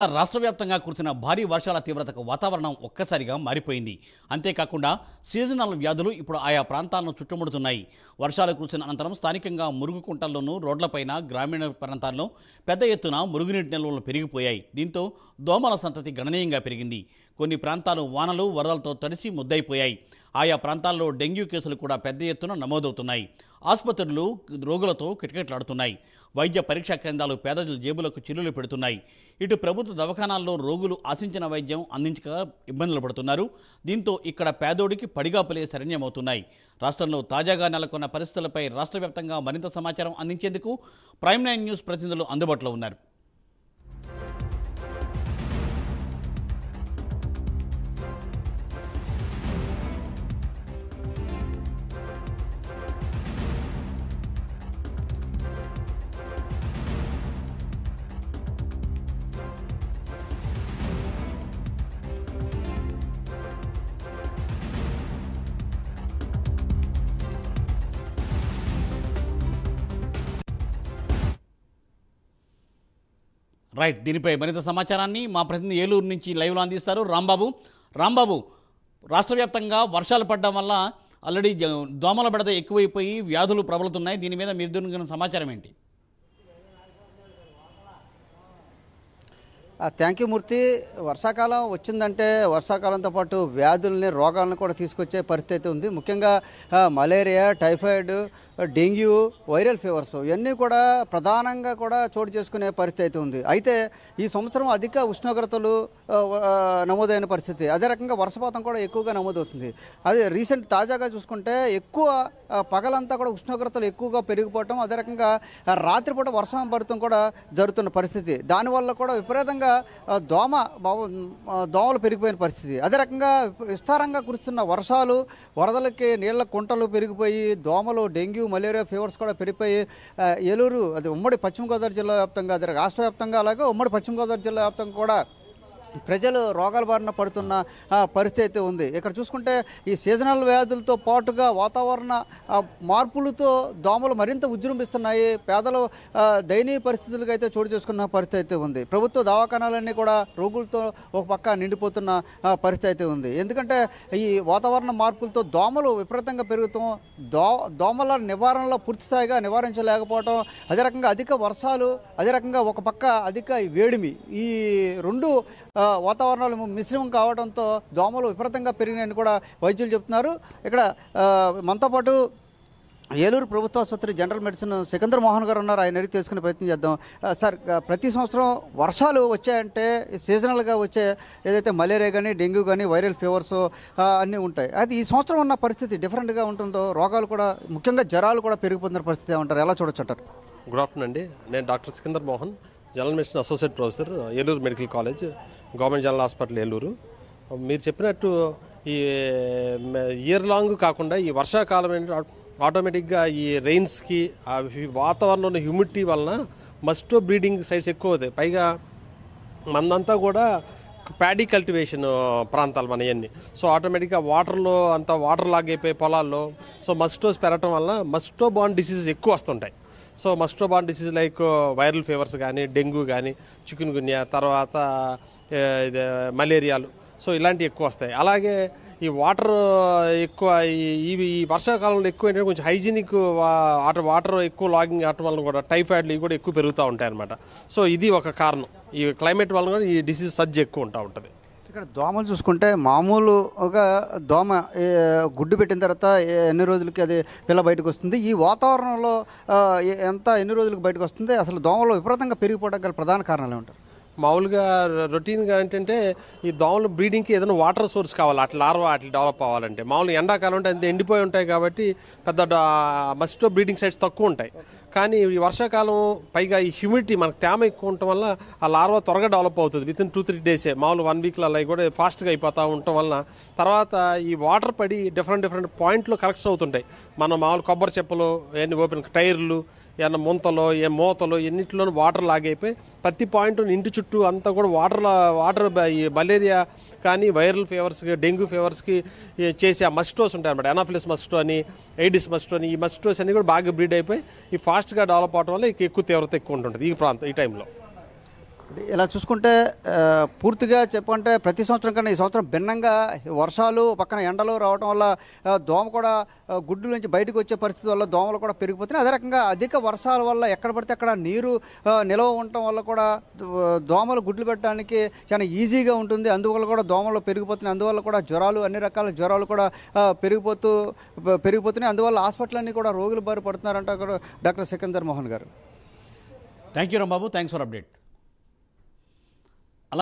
రాష్ట్ర వ్యాప్తంగా కురిసిన భారీ వర్షాల తీవ్రతకు వాతావరణం ఒక్కసారిగా మారిపోయింది. అంతేకాకుండా సీజనల్ వ్యాధులు ఇప్పుడు ఆయా ప్రాంతాలను చుట్టుముడుతున్నాయి. వర్షాలు కురిసిన అనంతరం స్థానికంగా మురుగు కుంటల్లోనూ రోడ్లపైన గ్రామీణ ప్రాంతాల్లో పెద్ద ఎత్తున మురుగునీటి నిల్వలు పెరిగిపోయాయి. దీంతో దోమల సంతతి గణనీయంగా పెరిగింది. కొన్ని ప్రాంతాలు వానలు వరదలతో తడిసి ముద్దయిపోయాయి. ఆయా ప్రాంతాల్లో డెంగ్యూ కేసులు కూడా పెద్ద ఎత్తున నమోదవుతున్నాయి. ఆసుపత్రులు రోగులతో కిటకిటలాడుతున్నాయి. వైద్య పరీక్షా కేంద్రాలు పేదల జేబులకు చిల్లులు పెడుతున్నాయి. ఇటు ప్రభుత్వ దవాఖానాల్లో రోగులు ఆశించిన వైద్యం అందించక ఇబ్బందులు పడుతున్నారు. దీంతో ఇక్కడ పేదోడికి పడిగాపులే శరణ్యమవుతున్నాయి. రాష్ట్రంలో తాజాగా నెలకొన్న పరిస్థితులపై రాష్ట్ర వ్యాప్తంగా మరింత సమాచారం అందించేందుకు ప్రైమ్ 9 న్యూస్ ప్రతినిధులు అందుబాటులో ఉన్నారు. రైట్, దీనిపై మరింత సమాచారాన్ని మా ప్రతినిధి ఏలూరు నుంచి లైవ్లో అందిస్తారు రాంబాబు. రాష్ట్ర వ్యాప్తంగా వర్షాలు పడడం వల్ల ఆల్రెడీ దోమల బెడద ఎక్కువైపోయి వ్యాధులు ప్రబలుతున్నాయి. దీని మీద మీరు దొరికిన సమాచారం ఏంటి? థ్యాంక్ యూ మూర్తి. వర్షాకాలం వచ్చిందంటే వర్షాకాలంతో పాటు వ్యాధుల్ని రోగాలను కూడా తీసుకొచ్చే పరిస్థితి ఉంది. ముఖ్యంగా malaria, typhoid, dengue, viral fevers ఇవన్నీ కూడా ప్రధానంగా కూడా చోటు చేసుకునే పరిస్థితి ఉంది. అయితే ఈ సంవత్సరం అధిక ఉష్ణోగ్రతలు నమోదైన పరిస్థితి, అదే రకంగా వర్షపాతం కూడా ఎక్కువగా నమోదవుతుంది. అదే తాజాగా చూసుకుంటే ఎక్కువ పగలంతా కూడా ఉష్ణోగ్రతలు ఎక్కువగా పెరిగిపోవటం, అదే రకంగా రాత్రిపూట వర్షం పడటం కూడా జరుగుతున్న పరిస్థితి. దానివల్ల కూడా విపరీతంగా దోమలు పెరిగిపోయిన పరిస్థితి. అదే రకంగా విస్తారంగా కురుస్తున్న వర్షాలు, వరదలకి నీళ్ల కుంటలు పెరిగిపోయి దోమలు, డెంగ్యూ, మలేరియా ఫీవర్స్ కూడా పెరిగిపోయి ఏలూరు, అది ఉమ్మడి పశ్చిమ గోదావరి జిల్లా వ్యాప్తంగా, అదే రాష్ట్ర వ్యాప్తంగా, అలాగే ఉమ్మడి పశ్చిమ గోదావరి జిల్లా వ్యాప్తంగా కూడా ప్రజలు రోగాల బారిన పడుతున్న పరిస్థితి ఉంది. ఇక్కడ చూసుకుంటే ఈ సీజనల్ వ్యాధులతో పాటుగా వాతావరణ మార్పులతో దోమలు మరింత ఉజృంభిస్తున్నాయి. పేదలు దయనీయ పరిస్థితులకు అయితే చోటు చేసుకున్న పరిస్థితి ఉంది. ప్రభుత్వ దవాఖానాలన్నీ కూడా రోగులతో ఒక పక్క నిండిపోతున్న పరిస్థితి ఉంది. ఎందుకంటే ఈ వాతావరణ మార్పులతో దోమలు విపరీతంగా పెరుగుతాం, దోమల నివారణలో పూర్తిస్థాయిగా నివారించలేకపోవటం, అదే రకంగా అధిక వర్షాలు, అదే రకంగా ఒక పక్క అధిక వేడిమి, ఈ రెండు వాతావరణాలు మిశ్రమం కావడంతో దోమలు విపరీతంగా పెరిగినాయని కూడా వైద్యులు చెప్తున్నారు. ఇక్కడ మనతో పాటు ఏలూరు ప్రభుత్వ ఆసుపత్రి జనరల్ మెడిసిన్ సికందర్ మోహన్ గారు ఉన్నారు. ఆయన అడిగి తెలుసుకునే ప్రయత్నం చేద్దాం. సార్, ప్రతి సంవత్సరం వర్షాలు వచ్చాయంటే సీజనల్గా వచ్చే ఏదైతే మలేరియా కానీ, డెంగ్యూ కానీ, వైరల్ ఫీవర్స్ అన్నీ ఉంటాయి. అది ఈ సంవత్సరం ఉన్న పరిస్థితి డిఫరెంట్గా ఉంటుందో, రోగాలు కూడా ముఖ్యంగా జ్వరాలు కూడా పెరిగిపోతున్న పరిస్థితి ఏమంటారు, ఎలా చూడొచ్చు అంటారు? గుడ్ ఆఫ్టర్నూన్ అండి. నేను doctor Sikandar Mohan, general medicine associate professor, Eluru medical college, government general hospital Eluru. మీరు చెప్పినట్టు ఈ ఇయర్ లాంగ్ కాకుండా ఈ వర్షాకాలం ఏంటంటే ఆటోమేటిక్గా ఈ రెయిన్స్కి, వాతావరణంలో హ్యూమిడిటీ వలన మస్టో బ్రీడింగ్ సైట్స్ ఎక్కువ అవుతాయి. పైగా మందంతా కూడా ప్యాడీ కల్టివేషన్ ప్రాంతాలు మనయన్నీ. సో ఆటోమేటిక్గా వాటర్ లాగ్ అయిపోయి పొలాల్లో, సో మస్టోస్ పెరగటం వల్ల మస్టో బార్న్ డిసీజెస్ ఎక్కువ వస్తుంటాయి. సో మస్టో borne disease like viral fevers కానీ, డెంగ్యూ కానీ, చికెన్ గున్యా, తర్వాత మలేరియాలు, సో ఇలాంటివి ఎక్కువ వస్తాయి. అలాగే ఈ వాటర్ ఎక్కువ ఈ వర్షాకాలంలో ఎక్కువ ఏంటంటే కొంచెం హైజీనిక్ వాటర్ ఎక్కువ లాగింగ్ అవటం వల్ల కూడా టైఫాయిడ్లు ఇవి కూడా ఎక్కువ పెరుగుతూ ఉంటాయి అన్నమాట. సో ఇది ఒక కారణం. ఈ క్లైమేట్ వల్ల కూడా ఈ డిసీజ్ సర్జ్ ఎక్కువ ఉంటుంది. ఇక్కడ దోమలు చూసుకుంటే మామూలుగా దోమ గుడ్డు పెట్టిన తర్వాత ఎన్ని రోజులకి అది పిల్ల బయటకు వస్తుంది, ఈ వాతావరణంలో ఎన్ని రోజులకు బయటకు వస్తుంది, అసలు దోమలు విపరీతంగా పెరిగిపోవడానికి గల ప్రధాన కారణాలు ఏమంటారు? మామూలుగా రొటీన్గా ఏంటంటే ఈ దోమలు బ్రీడింగ్కి ఏదైనా వాటర్ సోర్స్ కావాలి, అట్లా లార్వా అట్లా డెవలప్ అవ్వాలంటే. మామూలుగా ఎండాకాలం అంటే అంత ఎండిపోయి ఉంటాయి కాబట్టి పెద్ద మస్టో బ్రీడింగ్ సైట్స్ తక్కువ ఉంటాయి. కానీ ఈ వర్షాకాలం పైగా ఈ హ్యూమిడిటీ, మనకు తేమ ఎక్కువ ఉండటం వల్ల ఆ లార్వా త్వరగా డెవలప్ అవుతుంది. వితిన్ 2-3 డేసే, మామూలు 1 వీక్లో అలా కూడా ఫాస్ట్గా అయిపోతూ ఉండటం వలన తర్వాత ఈ వాటర్ పడి డిఫరెంట్ పాయింట్లో కలెక్షన్ అవుతుంటాయి. మనం మామూలు కొబ్బరి చెప్పులు, ఎన్ని ఓపెన్ టైర్లు, ఏమన్నా ముంతలో మూతలు ఎన్నింటిలోనూ వాటర్ లాగైపోయి ప్రతి పాయింట్ ఇంటి చుట్టూ అంతా కూడా వాటర్ ఈ మలేరియా కానీ వైరల్ ఫీవర్స్కి, డెంగ్యూ ఫీవర్స్కి చేసే ఆ మస్కిటోస్ ఉంటాయి అనమాట. ఎనాఫిలిస్ మస్కిటో అని, ఎయిడిస్ మస్కిటో అని, ఈ మస్కిటోస్ అన్ని కూడా బాగా బ్రీడ్ అయిపోయి ఈ ఫాస్ట్గా డెవలప్ అవడం వల్ల ఎక్కువ తీవ్రత ఎక్కువ ఉంటుంది ఈ టైంలో. ఇలా చూసుకుంటే పూర్తిగా చెప్పంటే ప్రతి సంవత్సరం కన్నా ఈ సంవత్సరం భిన్నంగా వర్షాలు పక్కన ఎండలు రావడం వల్ల దోమ కూడా గుడ్డు నుంచి బయటకు వచ్చే పరిస్థితి వల్ల దోమలు కూడా పెరిగిపోతున్నాయి. అదే రకంగా అధిక వర్షాల వల్ల ఎక్కడ పడితే అక్కడ నీరు నిల్వ ఉండటం వల్ల కూడా దోమలు గుడ్లు పెట్టడానికి చాలా ఈజీగా ఉంటుంది. అందువల్ల కూడా దోమలు పెరిగిపోతున్నాయి. అందువల్ల కూడా జ్వరాలు, అన్ని రకాల జ్వరాలు కూడా పెరిగిపోతున్నాయి. అందువల్ల హాస్పిటల్ అన్నీ కూడా రోగులు బారి పడుతున్నారంట డాక్టర్ సికందర్ మోహన్ గారు. Thank you Rambabu, thanks for update.